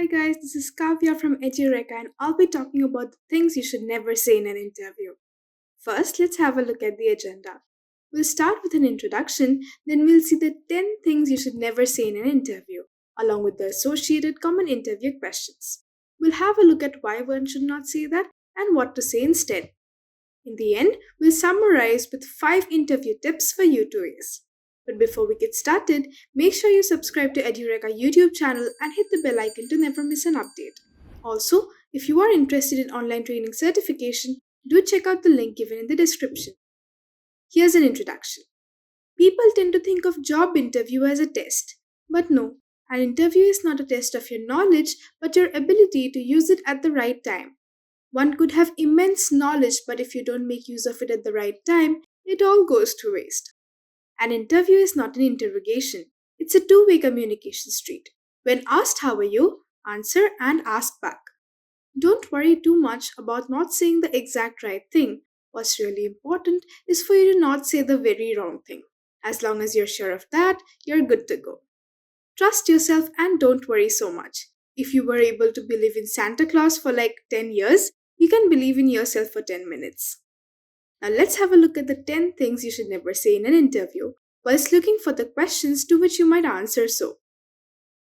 Hi guys, this is Kavya from Edureka and I'll be talking about the things you should never say in an interview. First, let's have a look at the agenda. We'll start with an introduction, then we'll see the 10 things you should never say in an interview, along with the associated common interview questions. We'll have a look at why one should not say that and what to say instead. In the end, we'll summarize with 5 interview tips for you to use. But before we get started, make sure you subscribe to Edureka YouTube channel and hit the bell icon to never miss an update. Also, if you are interested in online training certification, do check out the link given in the description. Here's an introduction. People tend to think of job interview as a test, but no, an interview is not a test of your knowledge but your ability to use it at the right time. One could have immense knowledge, but if you don't make use of it at the right time, it all goes to waste. An interview is not an interrogation, it's a two-way communication street. When asked how are you, answer and ask back. Don't worry too much about not saying the exact right thing. What's really important is for you to not say the very wrong thing. As long as you're sure of that, you're good to go. Trust yourself and don't worry so much. If you were able to believe in Santa Claus for like 10 years, you can believe in yourself for 10 minutes. Now let's have a look at the 10 things you should never say in an interview, whilst looking for the questions to which you might answer so.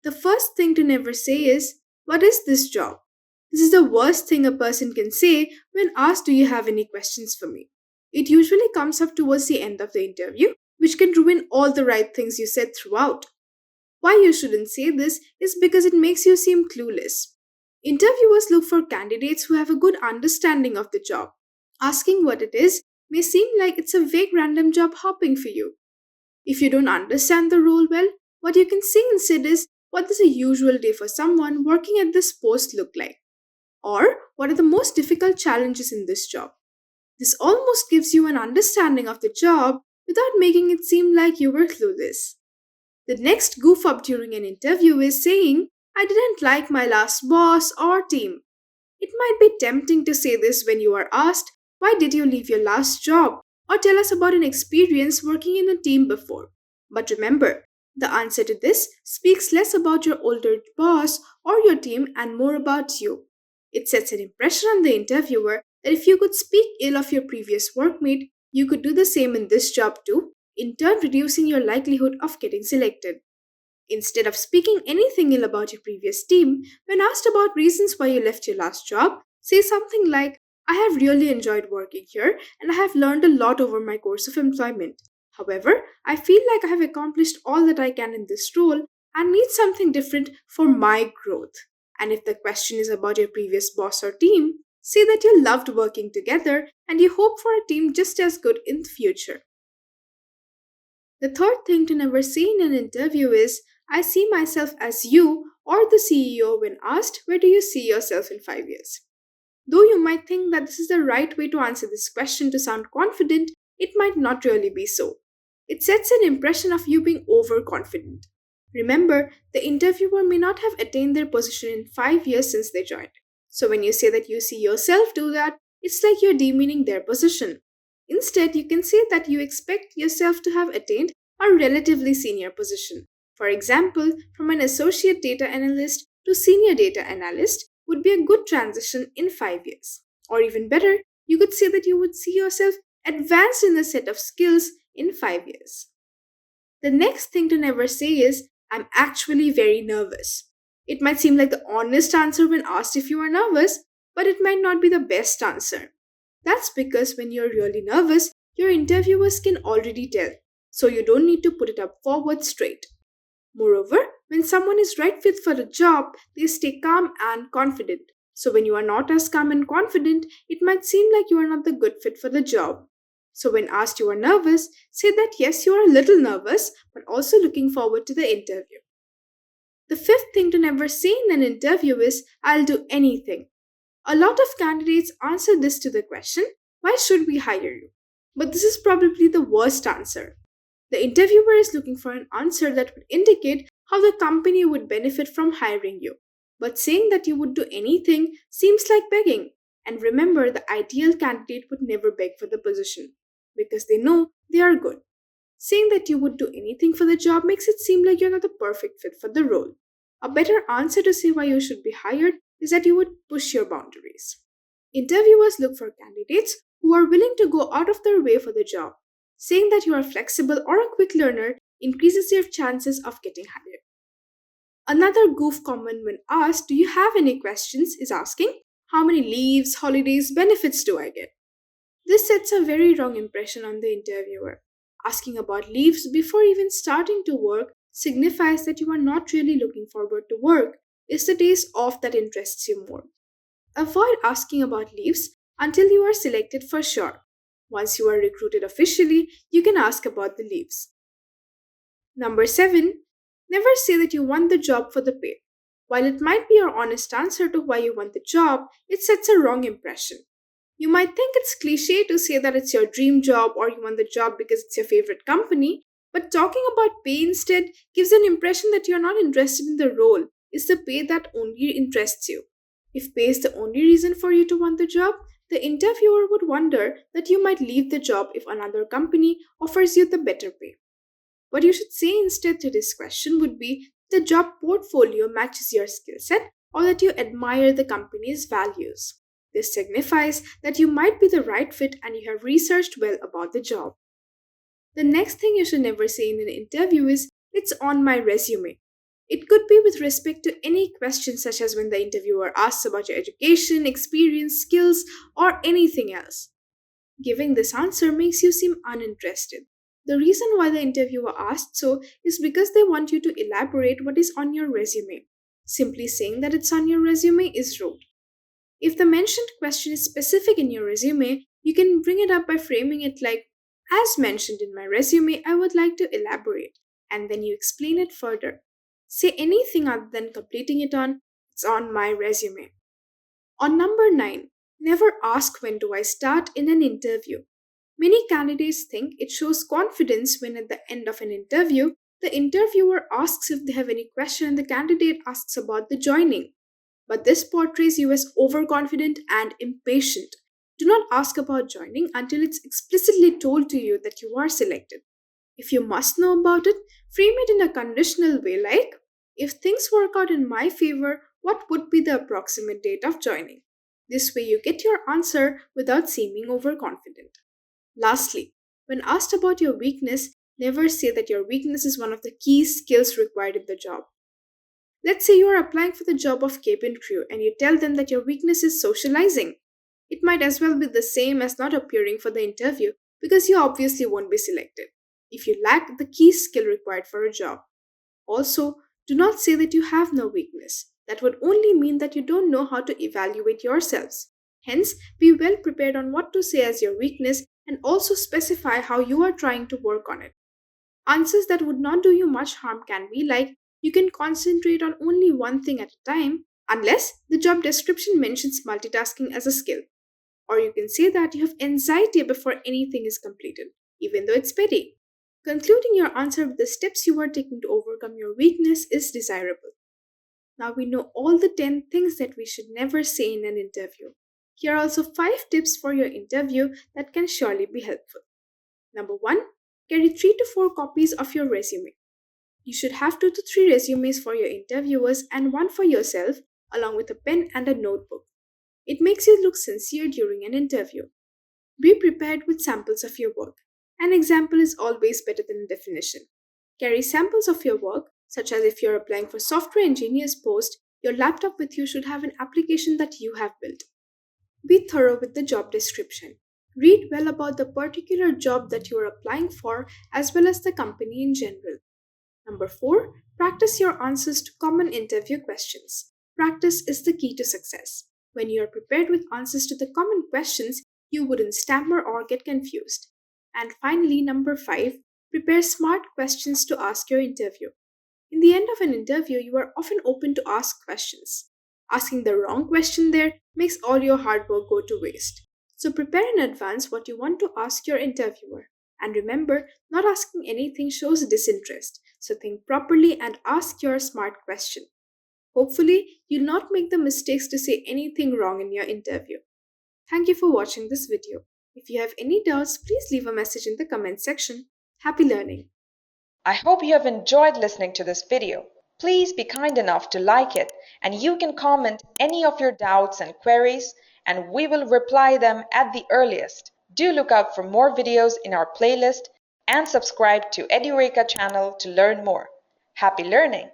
The first thing to never say is, what is this job? This is the worst thing a person can say when asked, do you have any questions for me? It usually comes up towards the end of the interview, which can ruin all the right things you said throughout. Why you shouldn't say this is because it makes you seem clueless. Interviewers look for candidates who have a good understanding of the job. Asking what it is may seem like it's a vague random job hopping for you. If you don't understand the role well, what you can say instead is, what does a usual day for someone working at this post look like? Or what are the most difficult challenges in this job? This almost gives you an understanding of the job without making it seem like you were clueless. The next goof up during an interview is saying, I didn't like my last boss or team. It might be tempting to say this when you are asked, why did you leave your last job? Or tell us about an experience working in a team before. But remember, the answer to this speaks less about your older boss or your team and more about you. It sets an impression on the interviewer that if you could speak ill of your previous workmate, you could do the same in this job too, in turn reducing your likelihood of getting selected. Instead of speaking anything ill about your previous team, when asked about reasons why you left your last job, say something like, I have really enjoyed working here and I have learned a lot over my course of employment. However, I feel like I have accomplished all that I can in this role and need something different for my growth. And if the question is about your previous boss or team, say that you loved working together and you hope for a team just as good in the future. The third thing to never say in an interview is, I see myself as you or the CEO when asked, where do you see yourself in 5 years? Though you might think that this is the right way to answer this question to sound confident, it might not really be so. It sets an impression of you being overconfident. Remember, the interviewer may not have attained their position in 5 years since they joined. So when you say that you see yourself do that, it's like you're demeaning their position. Instead, you can say that you expect yourself to have attained a relatively senior position. For example, from an associate data analyst to senior data analyst would be a good transition in 5 years. Or even better, you could say that you would see yourself advanced in a set of skills in 5 years. The next thing to never say is, I'm actually very nervous. It might seem like the honest answer when asked if you are nervous, but it might not be the best answer. That's because when you're really nervous, your interviewers can already tell, so you don't need to put it up forward straight. Moreover, when someone is right fit for a job, they stay calm and confident. So when you are not as calm and confident, it might seem like you are not the good fit for the job. So when asked you are nervous, say that yes, you are a little nervous, but also looking forward to the interview. The fifth thing to never say in an interview is, I'll do anything. A lot of candidates answer this to the question, why should we hire you? But this is probably the worst answer. The interviewer is looking for an answer that would indicate how the company would benefit from hiring you. But saying that you would do anything seems like begging. And remember, the ideal candidate would never beg for the position because they know they are good. Saying that you would do anything for the job makes it seem like you're not the perfect fit for the role. A better answer to say why you should be hired is that you would push your boundaries. Interviewers look for candidates who are willing to go out of their way for the job. Saying that you are flexible or a quick learner increases your chances of getting hired. Another goof common when asked, "Do you have any questions?" is asking, "How many leaves, holidays, benefits do I get?" This sets a very wrong impression on the interviewer. Asking about leaves before even starting to work signifies that you are not really looking forward to work. It's the days off that interests you more. Avoid asking about leaves until you are selected for sure. Once you are recruited officially, you can ask about the leaves. Number 7, never say that you want the job for the pay. While it might be your honest answer to why you want the job, it sets a wrong impression. You might think it's cliche to say that it's your dream job or you want the job because it's your favorite company, but talking about pay instead gives an impression that you're not interested in the role. It's the pay that only interests you. If pay is the only reason for you to want the job, the interviewer would wonder that you might leave the job if another company offers you the better pay. What you should say instead to this question would be the job portfolio matches your skill set or that you admire the company's values. This signifies that you might be the right fit and you have researched well about the job. The next thing you should never say in an interview is, "It's on my resume." It could be with respect to any question, such as when the interviewer asks about your education, experience, skills, or anything else. Giving this answer makes you seem uninterested. The reason why the interviewer asked so is because they want you to elaborate what is on your resume. Simply saying that it's on your resume is rude. If the mentioned question is specific in your resume, you can bring it up by framing it like, "As mentioned in my resume, I would like to elaborate," and then you explain it further. Say anything other than completing it on, "It's on my resume." On number 9, never ask when do I start in an interview. Many candidates think it shows confidence when at the end of an interview, the interviewer asks if they have any question and the candidate asks about the joining. But this portrays you as overconfident and impatient. Do not ask about joining until it's explicitly told to you that you are selected. If you must know about it, frame it in a conditional way like, "If things work out in my favor, what would be the approximate date of joining?" This way you get your answer without seeming overconfident. Lastly, when asked about your weakness, never say that your weakness is one of the key skills required in the job. Let's say you are applying for the job of cabin crew and you tell them that your weakness is socializing. It might as well be the same as not appearing for the interview because you obviously won't be selected if you lack the key skill required for a job. Also, do not say that you have no weakness. That would only mean that you don't know how to evaluate yourselves. Hence, be well prepared on what to say as your weakness and also specify how you are trying to work on it. Answers that would not do you much harm can be like, "You can concentrate on only one thing at a time," unless the job description mentions multitasking as a skill. Or you can say that you have anxiety before anything is completed, even though it's petty. Concluding your answer with the steps you are taking to overcome your weakness is desirable. Now we know all the 10 things that we should never say in an interview. Here are also 5 tips for your interview that can surely be helpful. Number 1, carry 3 to 4 copies of your resume. You should have 2 to 3 resumes for your interviewers and one for yourself, along with a pen and a notebook. It makes you look sincere during an interview. Be prepared with samples of your work. An example is always better than a definition. Carry samples of your work, such as if you're applying for software engineer's post, your laptop with you should have an application that you have built. Be thorough with the job description. Read well about the particular job that you are applying for as well as the company in general. Number 4, practice your answers to common interview questions. Practice is the key to success. When you are prepared with answers to the common questions, you wouldn't stammer or get confused. And finally, number 5, prepare smart questions to ask your interview. In the end of an interview, you are often open to ask questions. Asking the wrong question there makes all your hard work go to waste. So prepare in advance what you want to ask your interviewer. And remember, not asking anything shows disinterest. So think properly and ask your smart question. Hopefully, you'll not make the mistakes to say anything wrong in your interview. Thank you for watching this video. If you have any doubts, please leave a message in the comment section. Happy learning! I hope you have enjoyed listening to this video. Please be kind enough to like it, and you can comment any of your doubts and queries, and we will reply them at the earliest. Do look out for more videos in our playlist and subscribe to Edureka channel to learn more. Happy learning!